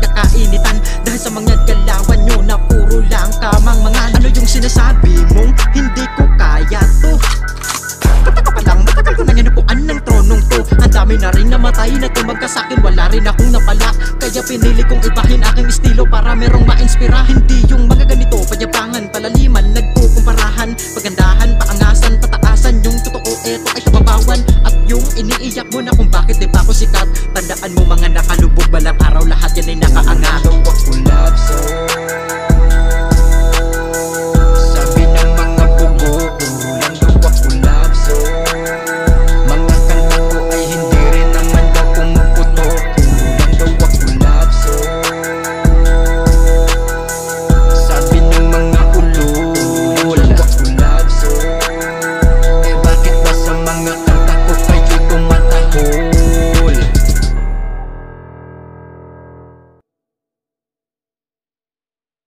nagkakainitan dahil sa mga galawan nyo na puro lang kamang mga. Ano yung sinasabi mong hindi ko kaya to? Kataka pa lang, matagal ko nang inupuan ng tronong to. Ang dami na rin namatay na tumagka sa'kin, wala rin akong napala. Kaya pinili kong ibahin aking estilo para merong ma-inspira. Hindi yung mga ganito, payabangan, palaliman, nagkukumparahan, pagandahan, paangasan, pataasan. Yung totoo eto ay kababawan. At yung iniiyak mo na kung bakit di pa ako sikat, tandaan mo mga nakalubog, balang araw lahat yan ay nakaangat.